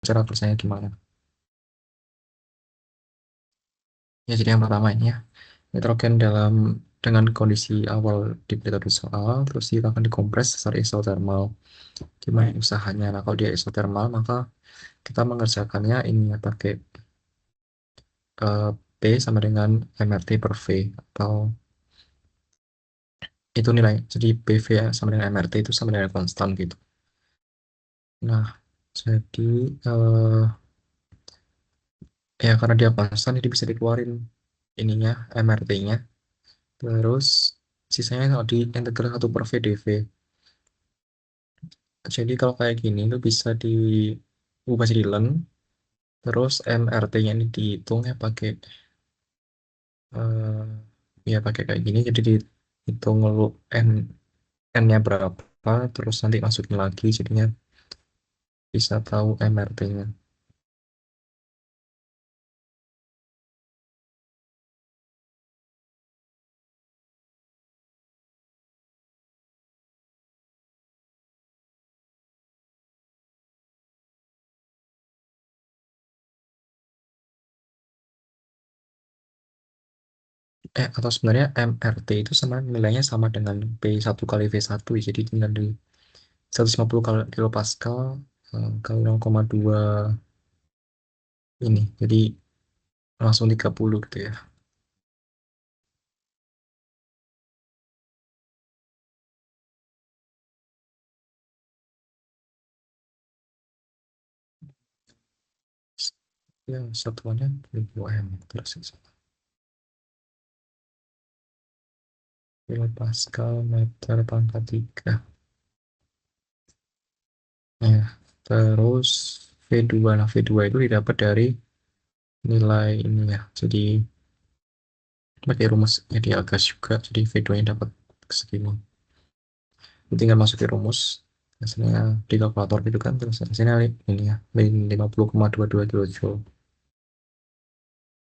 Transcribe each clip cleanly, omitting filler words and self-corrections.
cara kerjanya gimana. Ya, jadi yang pertama ini ya, nitrogen dengan kondisi awal di metode soal, terus dia akan dikompres secara isotermal. Gimana usahanya? Nah, kalau dia isotermal, maka kita mengerjakannya ini ya, pakai eh, P sama dengan MRT per V, atau itu nilai. Jadi PV ya, sama dengan MRT itu sama dengan konstan gitu. Nah, jadi eh, ya karena dia konstan, jadi bisa dikeluarin ininya, MRT-nya. Terus sisanya kalau di integral 1 per V dV. Jadi kalau kayak gini itu bisa diubah jadi ln, terus MRT-nya ini dihitung ya pakai pakai kayak gini. Jadi dihitung lu n-nya berapa, terus nanti masukin lagi, jadinya bisa tahu MRT-nya. Atau sebenarnya MRT itu sama nilainya sama dengan P1 kali V1 ya. Jadi tinggal di 150 kilopascal kali 0,2 ini. Jadi langsung 30 gitu ya. Ya, satuannya 1000 terus kilopascal meter pangkat 3. Ya, terus V2. Nah, V2 itu didapat dari nilai ini ya. Jadi pakai rumus jadi agak juga. Jadi V2-nya dapat segini. Tinggal masukin rumus. Hasilnya di kalkulator gitu kan. Terus hasilnya ini ya, 50,22 kilojoule.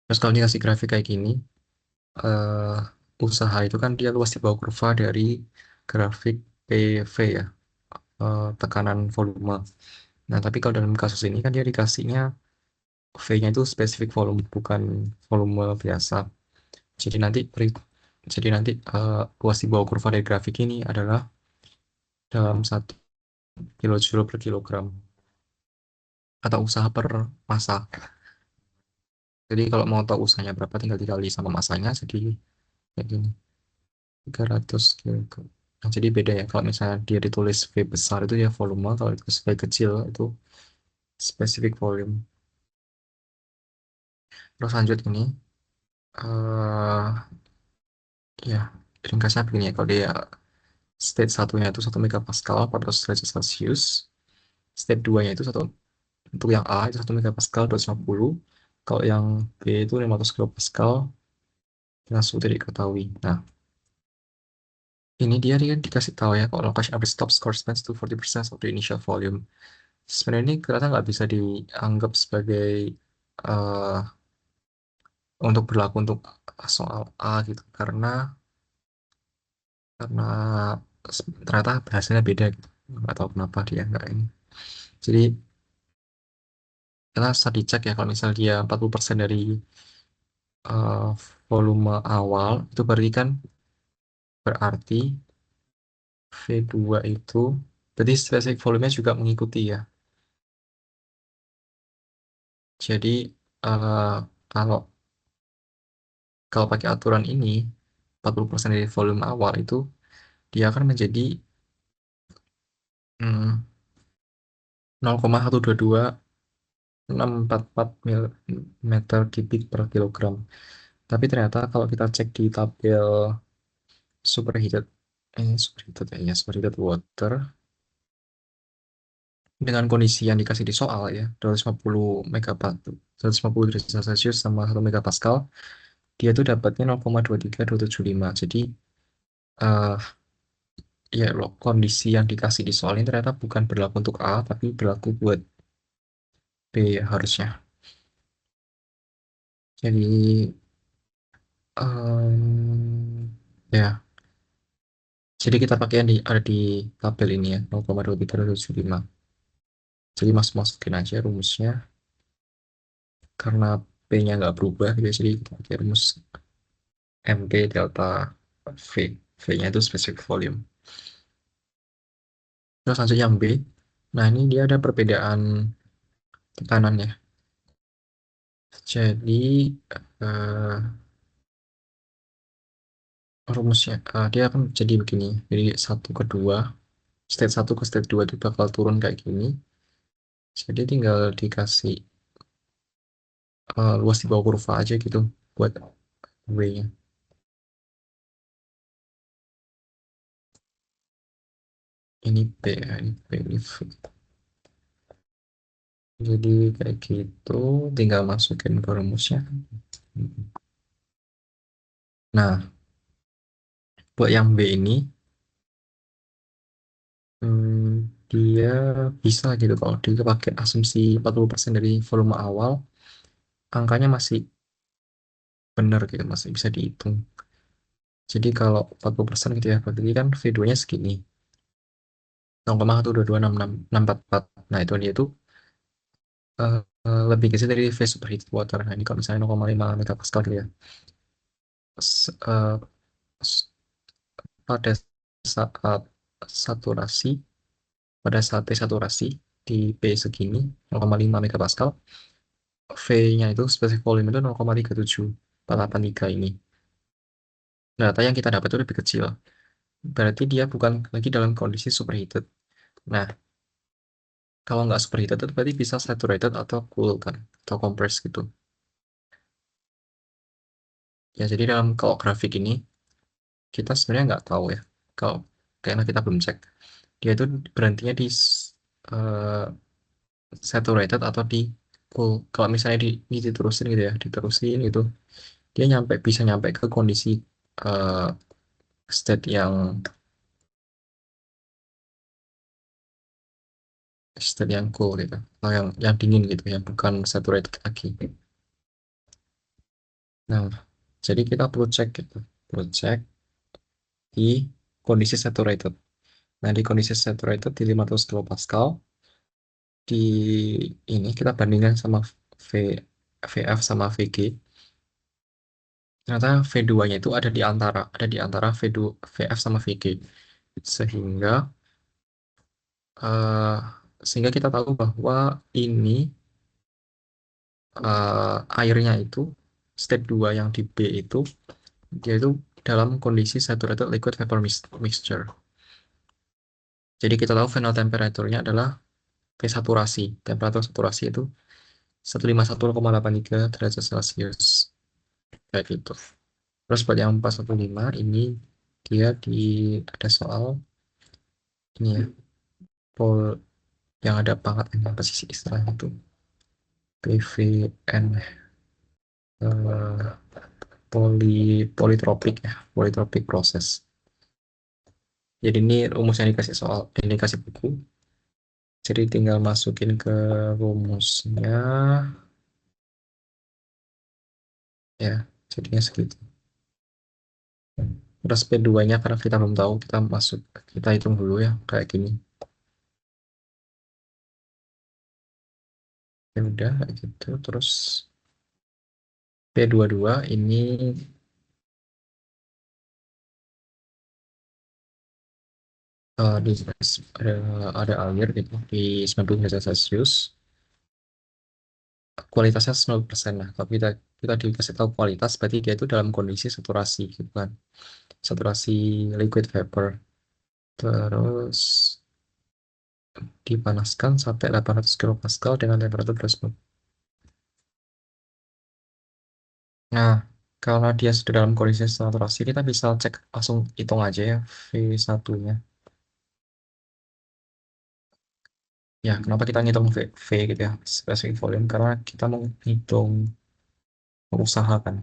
Terus kalau dikasih grafik kayak gini, eh, usaha itu kan dia luas di bawah kurva dari grafik PV ya, tekanan volume. Nah, tapi kalau dalam kasus ini kan dia dikasihnya V-nya itu spesifik volume, bukan volume biasa. Jadi nanti luas di bawah kurva dari grafik ini adalah dalam 1 kilojoule per kilogram, atau usaha per massa. Jadi kalau mau tahu usahanya berapa, tinggal dikali sama massanya. Jadi kayak gini, 300 kilogram. Nah, jadi beda ya, kalau misalnya dia ditulis V besar itu ya volume, kalau ditulis V kecil itu spesifik volume. Terus lanjut ini, eh ya ringkasnya begini ya. Kalau dia state satunya itu 1 megapascal 400 derajat Celcius, state 2-nya itu untuk yang A itu 1 megapascal 250, kalau yang B itu 500 kilopascal, langsung tidak diketahui. Nah, ini dia kan dikasih tahu ya, kalau location average top corresponds to 40% of the initial volume. Sebenarnya ini ternyata nggak bisa dianggap sebagai eh, untuk berlaku untuk soal A gitu, karena ternyata hasilnya beda gitu. Nggak tahu kenapa dia nggak ini. Jadi kita harus dicek ya, kalau misal dia 40% dari eh, volume awal, itu berarti V2 itu berarti spesifik volumenya juga mengikuti ya. Jadi eh, kalau kalau pakai aturan ini, 40% dari volume awal itu dia akan menjadi 0,122 644 meter kubik per kilogram. Tapi ternyata kalau kita cek di tabel superheated superheated water, dengan kondisi yang dikasih di soal ya, 250 megapascal, 250 derajat Celcius sama 1 megapascal, dia tuh dapatnya 0,23275. Jadi eh ya loh, kondisi yang dikasih di soal ini ternyata bukan berlaku untuk A, tapi berlaku buat B ya harusnya. Jadi ya, jadi kita pakai yang ada di tabel ini ya, 0,23275. Jadi masukin aja rumusnya. Karena P-nya nggak berubah, jadi kita pakai rumus MP delta V. V-nya itu specific volume. Terus lanjut yang B. Nah, ini dia ada perbedaan tekanan ya. Jadi eh, rumusnya dia akan jadi begini. Jadi satu ke dua, state 1 ke state 2 itu bakal turun kayak gini. Jadi tinggal dikasih luas di bawah kurva aja gitu buat W-nya. Ini P ya, ini P, ini V. Jadi kayak gitu, tinggal masukin ke rumusnya. Nah, buat yang B ini, dia bisa gitu kalau dia pakai asumsi 40% dari volume awal, angkanya masih benar gitu, masih bisa dihitung. Jadi kalau 40% gitu ya, berarti kan V2-nya segini, 0,1226644. Nah, itu dia tuh lebih kecil dari V superheated water. Nah, ini kalau misalnya 0,5 megapascal gitu ya. S- eh, s- pada saat saturasi, pada saat desaturasi di P segini, 0,5 megapascal, V-nya itu spesifik volume itu 0,37483 ini. Nah, data yang kita dapat itu lebih kecil. Berarti dia bukan lagi dalam kondisi superheated. Nah, kalau nggak superheated itu berarti bisa saturated atau cool kan, atau compressed gitu. Ya, jadi dalam kalau grafik ini kita sebenarnya nggak tahu ya. Kalau karena kita belum cek, dia itu berhentinya di eh, saturated atau di cool. Kalau misalnya diterusin gitu ya, diterusin gitu, dia bisa nyampe ke kondisi eh, state yang cool gitu, atau yang dingin gitu, yang bukan saturated lagi. Nah, jadi kita perlu cek gitu, perlu cek di kondisi saturated. Nah, di kondisi saturated di 500 kilopascal, di ini kita bandingkan sama V, VF sama VG. Ternyata V2-nya itu ada di antara V2, VF sama VG. Sehingga eh, sehingga kita tahu bahwa ini airnya itu state 2 yang di B itu dia itu dalam kondisi saturated liquid vapor mixture. Jadi kita tahu final temperaturnya adalah T saturasi. Temperatur saturasi itu 151,83 derajat Celcius. Kayak gitu. Terus buat yang 415 ini dia ada soal ini ya, pol yang ada pangkat apa sih istilahnya itu? PVN eh, politropik ya, politropik proses. Jadi ini rumusnya dikasih soal, ini dikasih buku. Jadi tinggal masukin ke rumusnya ya, jadinya segitu. Terus P2-nya karena kita belum tahu, kita hitung dulu ya kayak gini. Ya udah kayak gitu. Terus P22 ini di ada air gitu di 90 derajat Celcius. Kualitasnya 100% lah. Kalau kita dikasih tahu kualitas, berarti dia itu dalam kondisi saturasi gitu kan. Saturasi liquid vapor. Terus dipanaskan sampai 800 kilopascal dengan temperatur 200. Nah, kalau dia sudah dalam kondisi saturasi, kita bisa cek langsung hitung aja ya V1-nya. Ya, kenapa kita ngitung V gitu ya, specific volume? Karena kita mau hitung mengusahakan.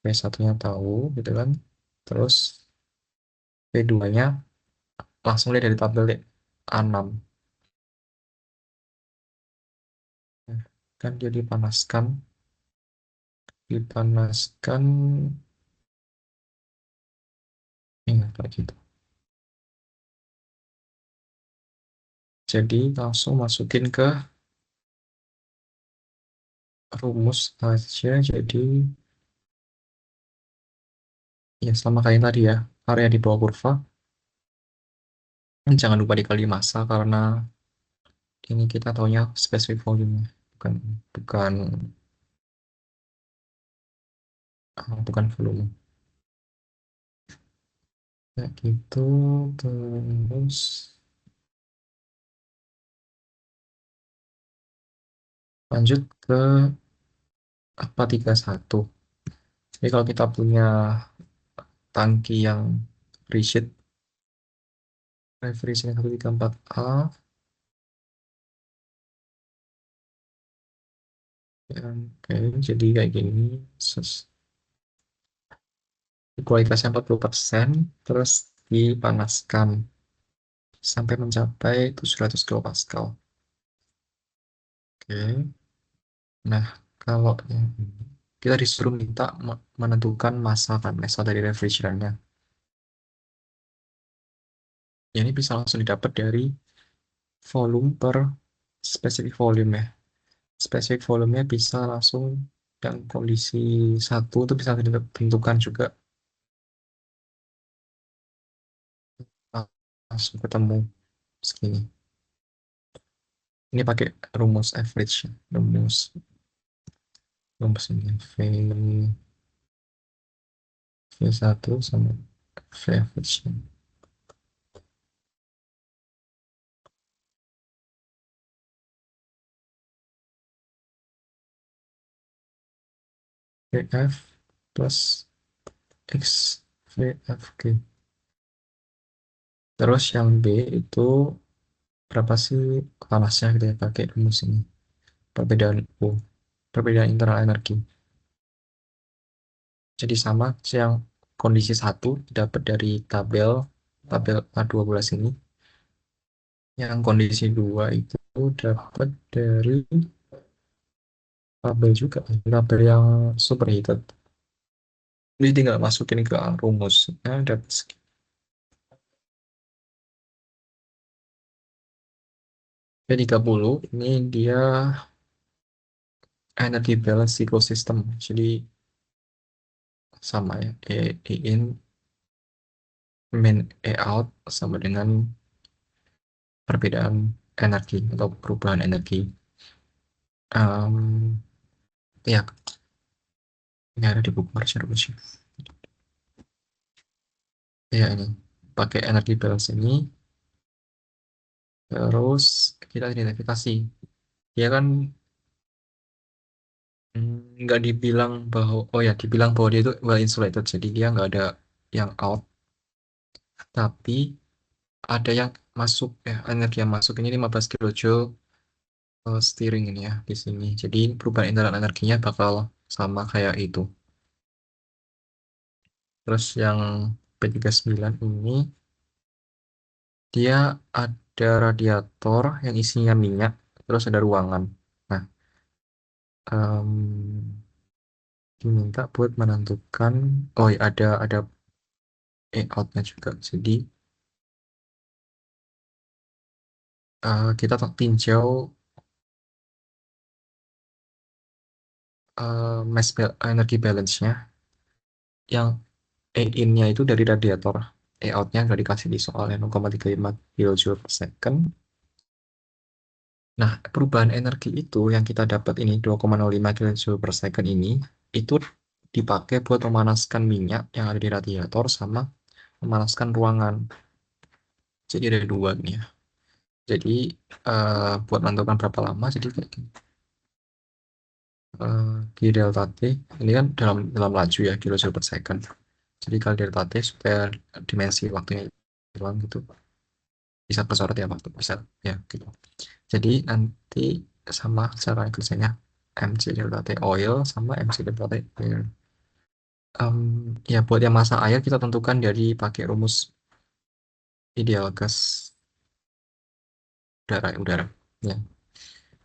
V1-nya tahu gitu kan. Terus V2-nya langsung lihat dari tabel deh. A6. Kan dia dipanaskan, kayak gitu. Jadi langsung masukin ke rumus aja. Jadi ya sama kayak tadi ya, area di bawah kurva. Jangan lupa dikali massa karena ini kita taunya specific volume, bukan bukan bukan volume. Kayak gitu, terus lanjut ke apa 31. Jadi kalau kita punya tangki yang resheet refrigerant 134A, ya, oke, jadi kayak gini, kualitasnya 40%, terus dipanaskan sampai mencapai 700 kilopascal. Oke, nah kalau yang ini, kita disuruh minta menentukan massa dari refrigerannya. Ya, ini bisa langsung didapat dari volume per specific volume ya. Specific volume-nya bisa langsung yang kondisi satu itu bisa ditentukan juga, langsung ketemu segini. Ini pakai rumus average, rumus rumus ini V1 sama V average. VF plus X VFG. Terus yang B itu berapa sih panasnya kita pakai rumus ini. Perbedaan U, perbedaan internal energi. Jadi sama yang kondisi satu dapat dari tabel tabel A12 ini. Yang kondisi dua itu dapat dari tabel juga, tabel yang superheated. Ini tinggal masukin ke rumus. Nah, dapat P30 ini dia energy balance cycle system. Jadi sama ya, E in min E out sama dengan perbedaan energi atau perubahan energi. Um, ya, ini ada di buku Marcia rumusnya. Ya, ini pakai energy balance ini, terus kita identifikasi. Dia kan nggak dibilang bahwa, oh ya, dibilang bahwa dia itu well insulated, jadi dia nggak ada yang out, tapi ada yang masuk ya, energi yang masuk ini 15 kilojoule steering ini ya di sini. Jadi perubahan internal energinya bakal sama kayak itu. Terus yang P39 ini dia ada radiator yang isinya minyak, terus ada ruangan. Nah, diminta buat menentukan, oh ya, ada outnya juga. Jadi kita tinjau energi balance-nya. Yang E in-nya itu dari radiator, E out-nya nggak dikasih di soalnya 0,35 kilojoule per second. Nah, perubahan energi itu yang kita dapat ini 2,05 kilojoule per second ini itu dipakai buat memanaskan minyak yang ada di radiator sama memanaskan ruangan. Jadi ada dua nih ya. Jadi buat menentukan berapa lama, jadi kayak gini. Q delta T ini kan dalam dalam laju ya, kilojoule per second. Jadi kali delta T supaya dimensi waktunya hilang gitu. Bisa kesorot ya waktu, bisa ya gitu. Jadi nanti sama cara kerjanya MC delta T oil sama MC delta T air. Ya buat yang masa air kita tentukan dari pakai rumus ideal gas udara ya.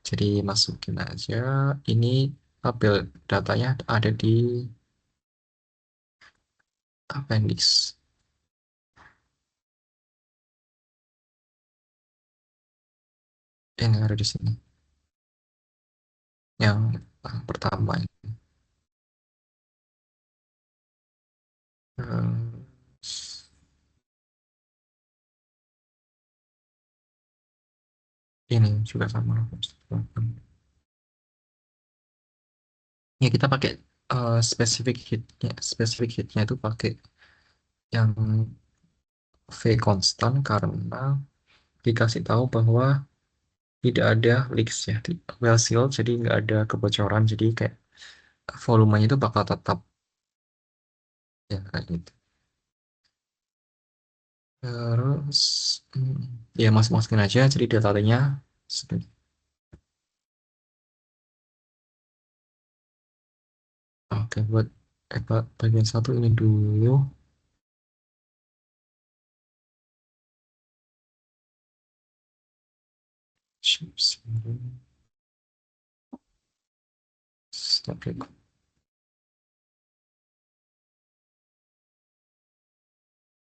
Jadi masukin aja ini, tabel datanya ada di appendix. Ini ada di sini. Yang pertama eh, ini juga sama. Ya kita pakai spesifik hitnya itu pakai yang V konstan karena dikasih tahu bahwa tidak ada leaks ya, well sealed, jadi nggak ada kebocoran, jadi kayak volumenya itu bakal tetap ya kayak gitu. Terus ya masukin aja jadi datanya. Oke, buat bagian satu ini dulu. Oke,